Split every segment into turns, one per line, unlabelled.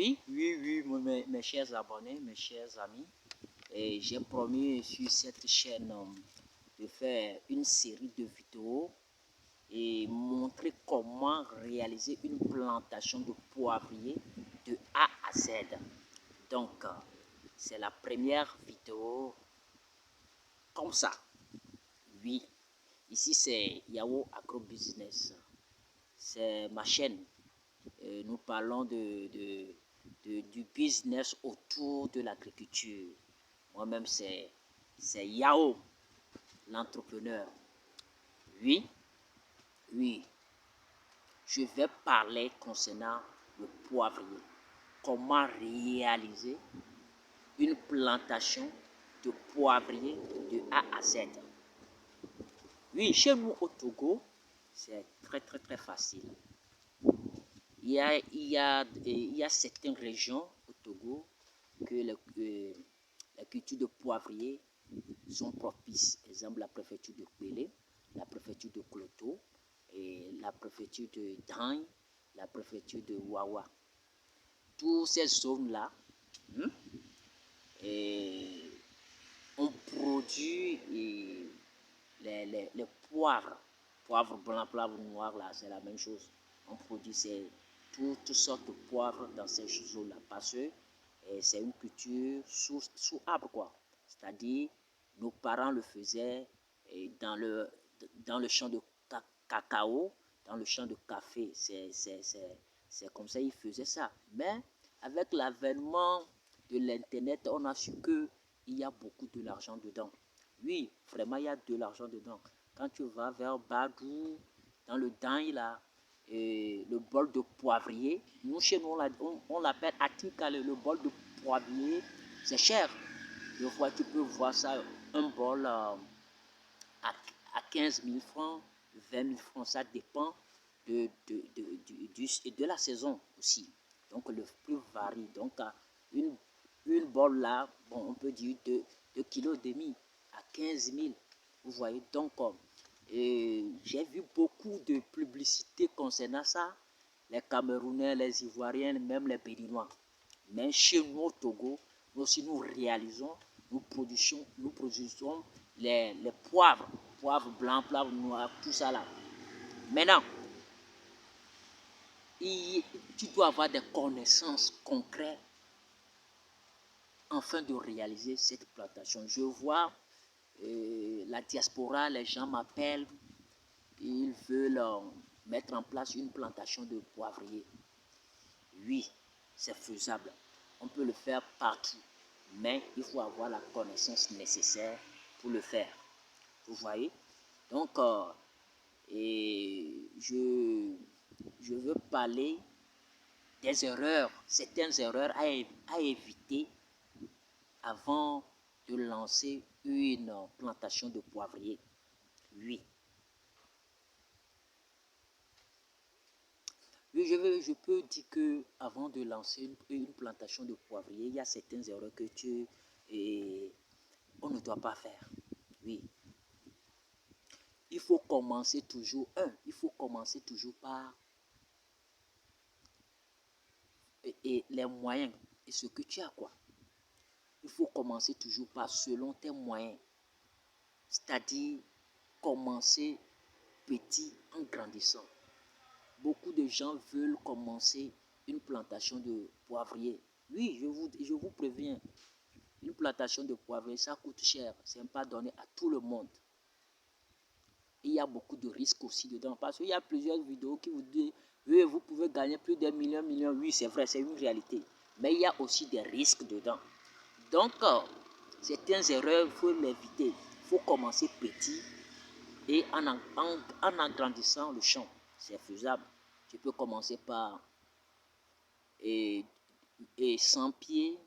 Oui, mes chers abonnés, mes chers amis, j'ai promis sur cette chaîne de faire une série de vidéos et montrer comment réaliser une plantation de poivrier de A à Z. Donc, c'est la première vidéo comme ça. Oui, ici c'est Yao Agro Business. C'est ma chaîne. Nous parlons du business autour de l'agriculture. Moi-même, c'est Yao, l'entrepreneur. Oui, je vais parler concernant le poivrier. Comment réaliser une plantation de poivrier de A à Z. Oui, chez nous au Togo, c'est très facile. Il y a certaines régions au Togo que la culture de poivrier sont propices. Par exemple, la préfecture de Kwele, la préfecture de Kloto, et la préfecture de Dang, la préfecture de Wawa. Toutes ces zones-là, on produit les poivres. Poivre blanc, poivre noir, là, c'est la même chose. On produit toutes sortes de poivres dans ces zones-là parce que c'est une culture sous arbre, quoi. C'est-à-dire, nos parents le faisaient dans le champ de cacao, dans le champ de café. C'est comme ça ils faisaient ça. Mais avec l'avènement de l'Internet, on a su qu'il y a beaucoup de l'argent dedans. Oui, vraiment, il y a de l'argent dedans. Quand tu vas vers Badou, dans le Dang, là, le bol de poivrier, nous, chez nous, on l'appelle Atikale, le bol de poivrier, c'est cher. Des fois, tu peux voir ça, un bol à 15 000 francs, 20 000 francs, ça dépend de la saison aussi. Donc, le prix varie. Donc, une bol là, bon, on peut dire 2,5 kg à 15 000. Vous voyez, donc, j'ai vu beaucoup de publicités concernant ça. Les Camerounais, les Ivoiriens, même les Béninois. Mais chez nous au Togo, nous aussi nous réalisons, nous produisons les poivres blancs, poivres noirs, tout ça là. Maintenant, tu dois avoir des connaissances concrètes afin de réaliser cette plantation. Je vois la diaspora, les gens m'appellent, ils veulent mettre en place une plantation de poivrier. Oui, c'est faisable. On peut le faire partout, mais il faut avoir la connaissance nécessaire pour le faire. Vous voyez? Donc, je veux parler des erreurs, certaines erreurs à éviter avant de lancer une plantation de poivrier. Oui. Oui, je peux dire que avant de lancer une plantation de poivrier, il y a certaines erreurs que on ne doit pas faire. Oui. Il faut commencer toujours, par les moyens et ce que tu as, quoi. Il faut commencer toujours par selon tes moyens. C'est-à-dire commencer petit en grandissant. Beaucoup de gens veulent commencer une plantation de poivrier. Oui, je vous préviens, une plantation de poivrier, ça coûte cher. Ce n'est pas donné à tout le monde. Il y a beaucoup de risques aussi dedans. Parce qu'il y a plusieurs vidéos qui vous disent, oui, vous pouvez gagner plus d'un million. Oui, c'est vrai, c'est une réalité. Mais il y a aussi des risques dedans. Donc, certaines erreurs, il faut l'éviter. Il faut commencer petit et en agrandissant le champ. C'est faisable. Tu peux commencer par 100 pieds,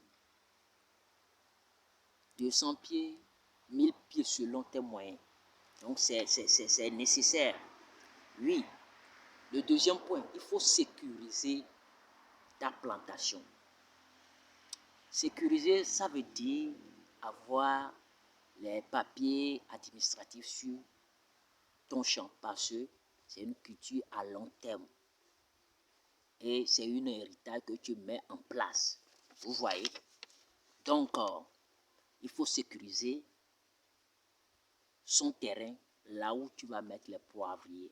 200 pieds, 1000 pieds selon tes moyens. Donc, c'est nécessaire. Oui. Le deuxième point, il faut sécuriser ta plantation. Sécuriser, ça veut dire avoir les papiers administratifs sur ton champ parce que c'est une culture à long terme. et c'est une héritage que tu mets en place. Vous voyez? Donc, il faut sécuriser son terrain là où tu vas mettre les poivriers.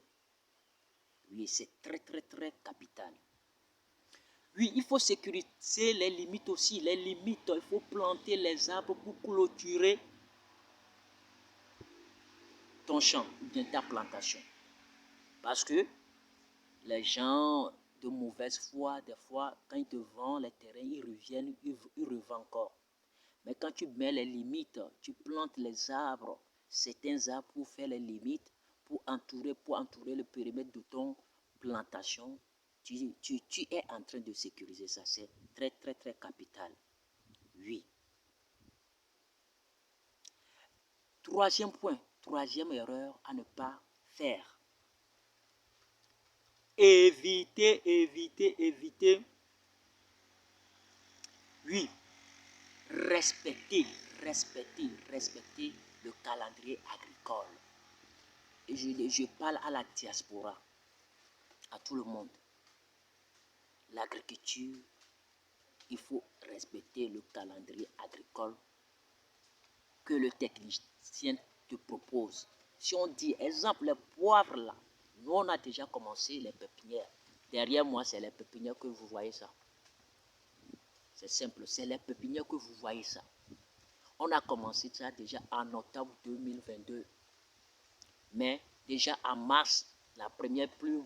Oui, c'est très capital. Oui, il faut sécuriser les limites aussi. Les limites, il faut planter les arbres pour clôturer ton champ, bien ta plantation. Parce que les gens de mauvaise foi, des fois, quand ils te vendent les terrains, ils reviennent, ils revendent encore. Mais quand tu mets les limites, tu plantes les arbres, certains arbres pour faire les limites, pour entourer le périmètre de ton plantation, tu es en train de sécuriser ça. C'est très capital. Oui. Troisième point, troisième erreur à ne pas faire. Éviter. Oui, respecter le calendrier agricole. Et je parle à la diaspora, à tout le monde. L'agriculture, il faut respecter le calendrier agricole que le technicien te propose. Si on dit, exemple, les poivres là, nous on a déjà commencé les pépinières. Derrière moi, c'est les pépinières que vous voyez ça. C'est simple, c'est les pépinières que vous voyez ça. On a commencé ça déjà en octobre 2022. Mais déjà en mars, la première pluie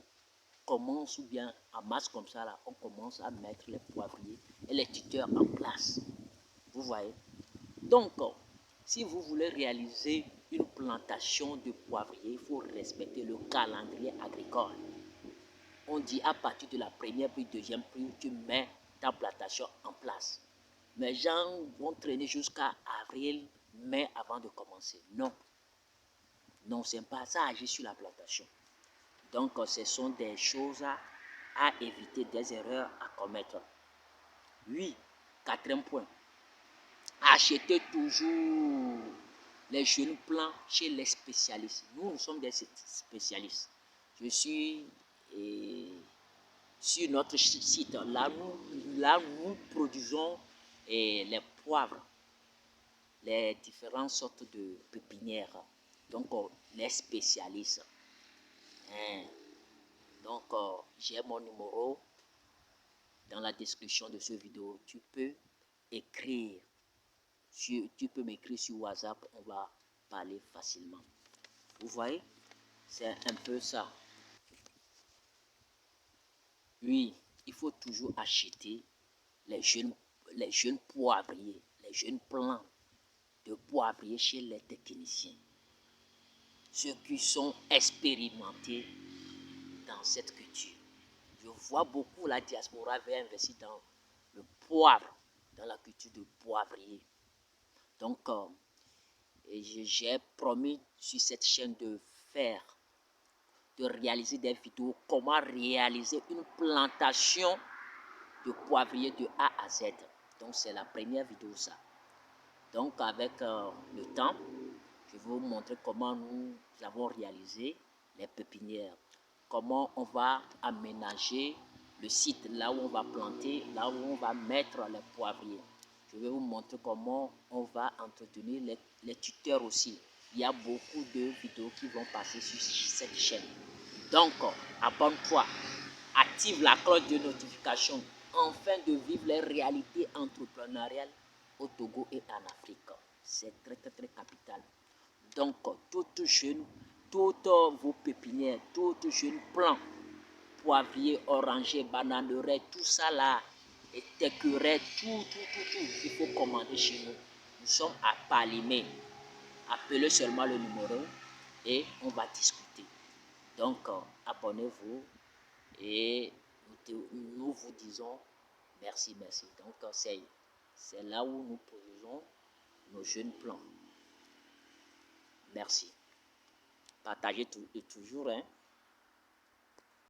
commence, ou bien en mars comme ça, là, on commence à mettre les poivriers et les tuteurs en place. Vous voyez? Donc, si vous voulez réaliser une plantation de poivriers, il faut respecter le calendrier agricole. On dit à partir de la première pluie, deuxième pluie, tu mets ta plantation en place. Mais les gens vont traîner jusqu'à avril, mai avant de commencer. Non. Non, c'est pas ça, agit sur la plantation. Donc, ce sont des choses à éviter, des erreurs à commettre. Oui, quatrième point. Achetez toujours les jeunes plants chez les spécialistes. Nous sommes des spécialistes. Je suis sur notre site. Là, nous produisons les poivres, les différentes sortes de pépinières. Donc, les spécialistes. Donc, j'ai mon numéro dans la description de cette vidéo. Tu peux écrire. Tu peux m'écrire sur WhatsApp. On va parler facilement. Vous voyez? C'est un peu ça. Oui, il faut toujours acheter les jeunes poivriers, les jeunes plants de poivriers chez les techniciens. Ceux qui sont expérimentés dans cette culture. Je vois beaucoup la diaspora veut investir dans le poivre, dans la culture de poivrier. Donc, j'ai promis sur cette chaîne de réaliser des vidéos, comment réaliser une plantation de poivrier de A à Z. Donc, c'est la première vidéo ça. Donc, avec le temps, je vais vous montrer comment nous avons réalisé les pépinières. Comment on va aménager le site, là où on va planter, là où on va mettre les poivriers. Je vais vous montrer comment on va entretenir les tuteurs aussi. Il y a beaucoup de vidéos qui vont passer sur cette chaîne. Donc, abonne-toi, active la cloche de notification afin de vivre les réalités entrepreneuriales au Togo et en Afrique. C'est très capital. Donc, toutes jeunes, toutes vos pépinières, toutes jeunes plants, poivriers, orangers, bananeraies, tout ça là, et écureuils, tout, il faut commander chez nous. Nous sommes à Palimé. Appelez seulement le numéro et on va discuter. Donc, abonnez-vous et nous vous disons merci. Donc, c'est là où nous produisons nos jeunes plants. Merci. Partagez toujours, hein.